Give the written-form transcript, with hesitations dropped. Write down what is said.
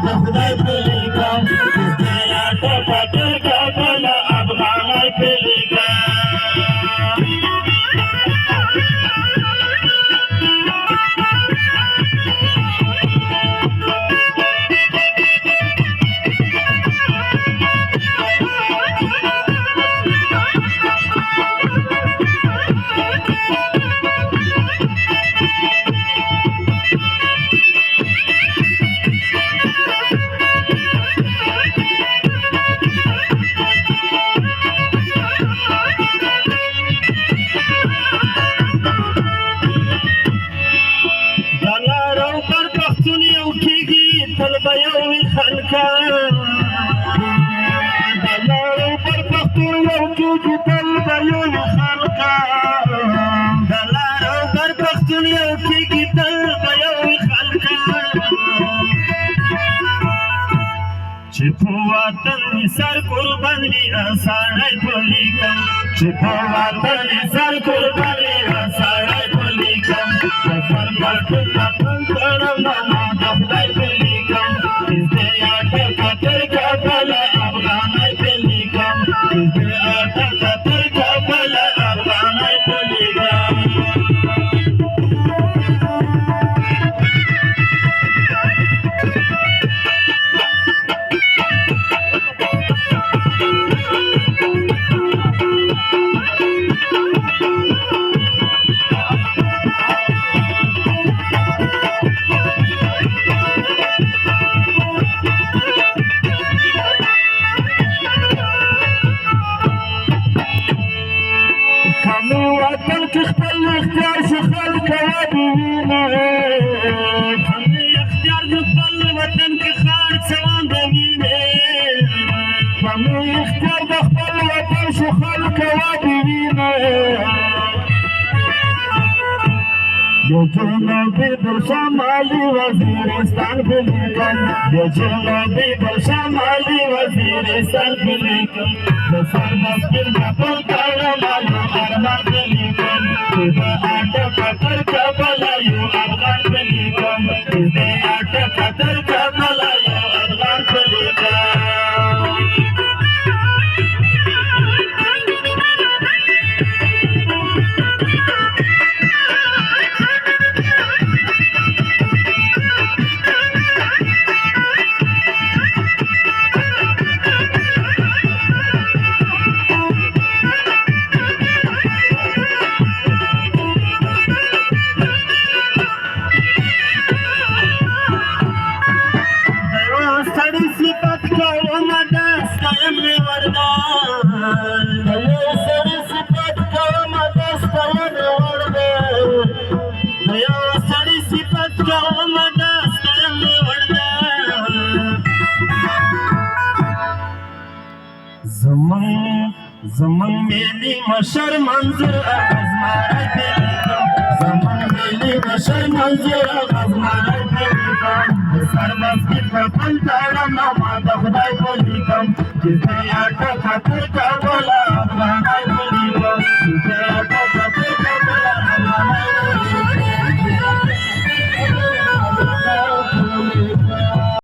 د خدای په لیکم یا ټکټر کابل افغانای په لیکم خلکا د لارو پر پښتون یو کېږي تل به یو خلکا د لارو پر پښتون یو کېږي تل به یو خلکا چې په وطن مې سر قربان وي سړی په لیکم چې په وطن مې سر قربان وي سړی په لیکم د سر پټ پټن کړم ما د خدای په لیکم ټکټر کابل افغانای په لیکم ټکټر کابل افغانای په لیکم وطن کې خپل اختیار شو خلک وبوینه کمې اختیار د خپل وطن کې خار څوان د وینې کمې اختیار د خپل وطن شو خلک وبوینه د جنوبي پر شمالي وزیرستان په لیکم د جنوبي پر شمالي وزیرستان په لیکم د سر مسکین خپل کړم ارمان په لیکم د ټکټر کابل یو افغان په لیکم د ټکټر کابل یو افغان په لیکم زمان ملی مشر منظر اغزمارای په لیکم زمان ملی مشر منظر اغزمارای په لیکم سر مسکین په پل تړم ما د خدای په لیکم چې یا ټکټر کابل